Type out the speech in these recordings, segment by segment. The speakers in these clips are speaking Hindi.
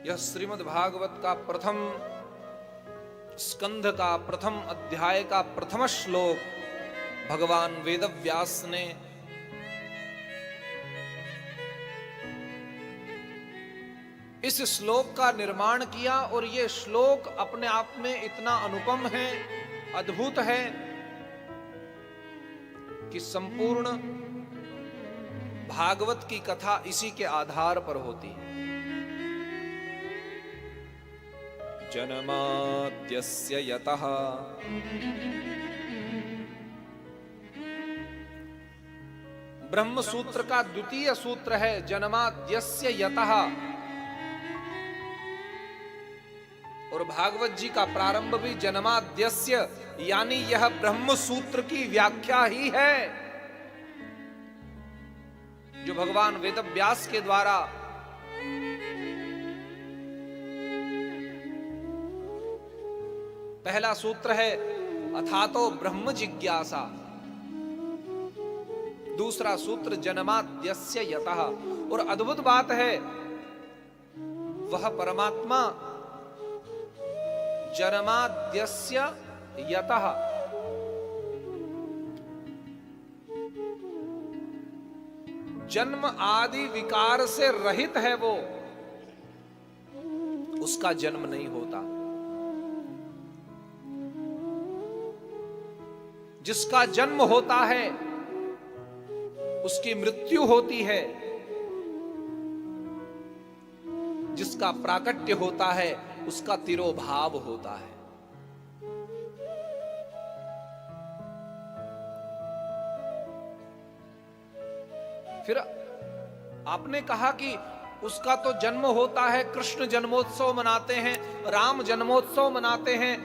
यह श्रीमद् भागवत का प्रथम स्कंध का प्रथम अध्याय का प्रथम श्लोक भगवान वेदव्यास ने इस श्लोक का निर्माण किया। और यह श्लोक अपने आप में इतना अनुपम है, अद्भुत है कि संपूर्ण भागवत की कथा इसी के आधार पर होती है। जन्माद्यस्य यतः ब्रह्म सूत्र का द्वितीय सूत्र है जन्माद्यस्य यतः। और भागवत जी का प्रारंभ भी जन्माद्यस्य, यानी यह ब्रह्म सूत्र की व्याख्या ही है जो भगवान वेदव्यास के द्वारा पहला सूत्र है अथातो ब्रह्म जिज्ञासा, दूसरा सूत्र जन्माद्यस्य यतः। और अद्भुत बात है वह परमात्मा जन्माद्यस्य यतः जन्म आदि विकार से रहित है। वो उसका जन्म नहीं होता। जिसका जन्म होता है उसकी मृत्यु होती है, जिसका प्राकट्य होता है उसका तिरोभाव होता है। फिर आपने कहा कि उसका तो जन्म होता है, कृष्ण जन्मोत्सव मनाते हैं, राम जन्मोत्सव मनाते हैं,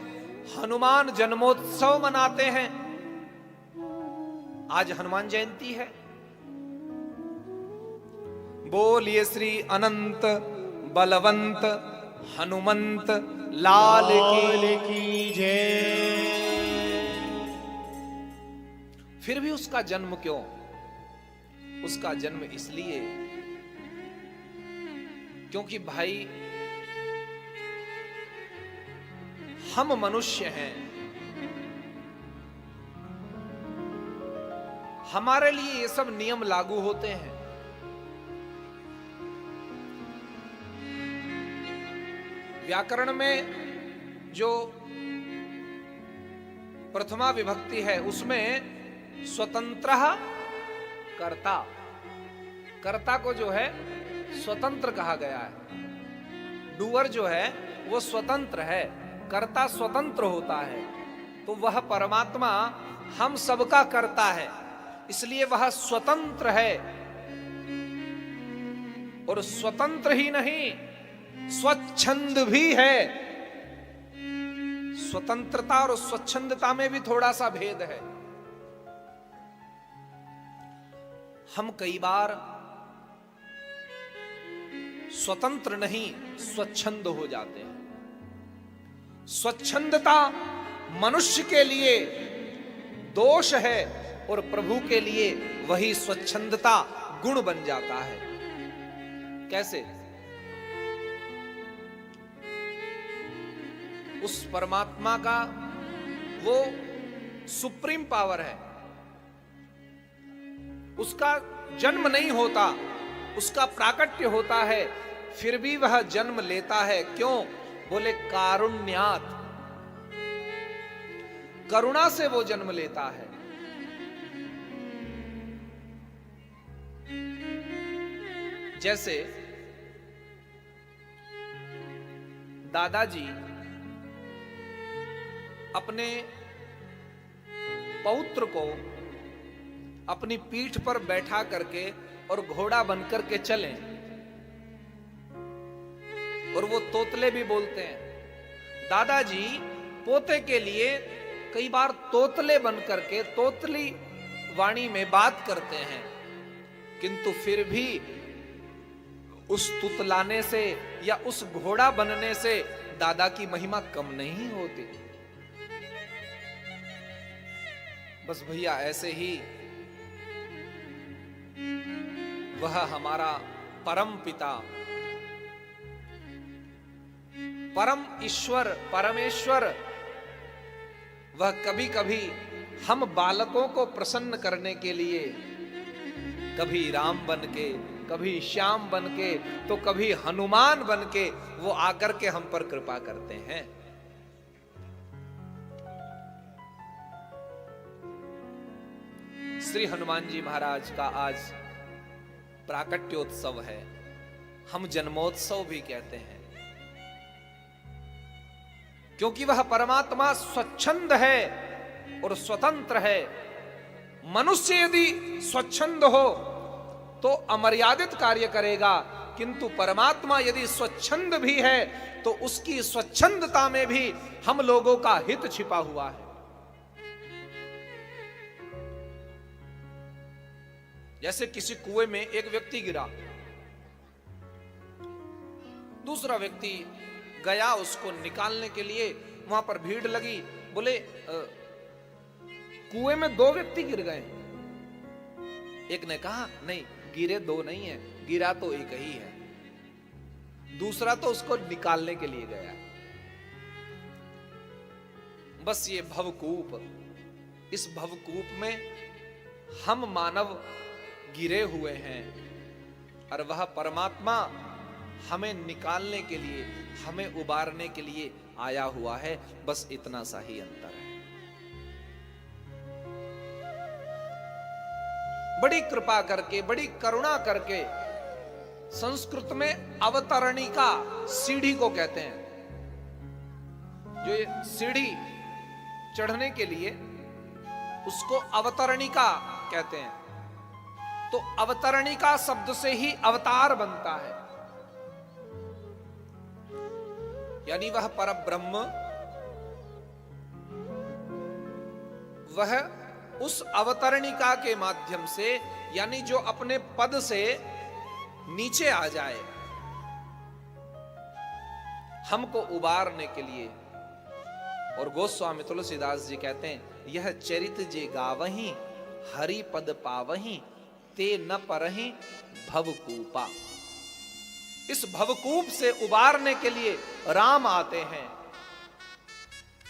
हनुमान जन्मोत्सव मनाते हैं। आज हनुमान जयंती है। बोलिए श्री अनंत बलवंत हनुमंत लाल की जय। फिर भी उसका जन्म क्यों? उसका जन्म इसलिए क्योंकि भाई हम मनुष्य हैं, हमारे लिए ये सब नियम लागू होते हैं। व्याकरण में जो प्रथमा विभक्ति है उसमें स्वतंत्र कर्ता, कर्ता को जो है स्वतंत्र कहा गया है। डूअर जो है वो स्वतंत्र है, कर्ता स्वतंत्र होता है। तो वह परमात्मा हम सबका कर्ता है, इसलिए वह स्वतंत्र है। और स्वतंत्र ही नहीं, स्वच्छंद भी है। स्वतंत्रता और स्वच्छंदता में भी थोड़ा सा भेद है। हम कई बार स्वतंत्र नहीं स्वच्छंद हो जाते हैं। स्वच्छंदता मनुष्य के लिए दोष है और प्रभु के लिए वही स्वच्छंदता गुण बन जाता है। कैसे? उस परमात्मा का वो सुप्रीम पावर है, उसका जन्म नहीं होता, उसका प्राकट्य होता है, फिर भी वह जन्म लेता है। क्यों? बोले कारुण्यात, करुणा से वो जन्म लेता है। जैसे दादाजी अपने पौत्र को अपनी पीठ पर बैठा करके और घोड़ा बनकर के चले, और वो तोतले भी बोलते हैं। दादाजी पोते के लिए कई बार तोतले बनकर के तोतली वाणी में बात करते हैं, किंतु फिर भी उस तुतलाने से या उस घोड़ा बनने से दादा की महिमा कम नहीं होती। बस भैया ऐसे ही वह हमारा परम पिता परम ईश्वर परमेश्वर वह कभी कभी हम बालकों को प्रसन्न करने के लिए कभी राम बन के, कभी श्याम बन के, तो कभी हनुमान बन के वो आकर के हम पर कृपा करते हैं। श्री हनुमान जी महाराज का आज प्राकट्योत्सव है, हम जन्मोत्सव भी कहते हैं, क्योंकि वह परमात्मा स्वच्छंद है और स्वतंत्र है। मनुष्य यदि स्वच्छंद हो तो अमर्यादित कार्य करेगा, किंतु परमात्मा यदि स्वच्छंद भी है तो उसकी स्वच्छंदता में भी हम लोगों का हित छिपा हुआ है। जैसे किसी कुएं में एक व्यक्ति गिरा, दूसरा व्यक्ति गया उसको निकालने के लिए, वहां पर भीड़ लगी, बोले कुएं में दो व्यक्ति गिर गए। एक ने कहा नहीं, गिरे दो नहीं है, गिरा तो एक ही है। दूसरा तो उसको निकालने के लिए गया। बस ये भवकूप, इस भवकूप में हम मानव गिरे हुए हैं और वह परमात्मा हमें निकालने के लिए, हमें उबारने के लिए आया हुआ है। बस इतना सा ही अंतर है। बड़ी कृपा करके, बड़ी करुणा करके, संस्कृत में अवतरणिका सीढ़ी को कहते हैं। जो ये सीढ़ी चढ़ने के लिए उसको अवतरणिका कहते हैं। तो अवतरणिका शब्द से ही अवतार बनता है, यानी वह परब्रह्म, वह उस अवतरणिका के माध्यम से, यानी जो अपने पद से नीचे आ जाए, हमको उबारने के लिए। और गोस्वामी तुलसीदास जी कहते हैं, यह चरित जे गावहीं हरि पद पावहीं ते न परहीं भवकूपा। इस भवकूप से उबारने के लिए राम आते हैं।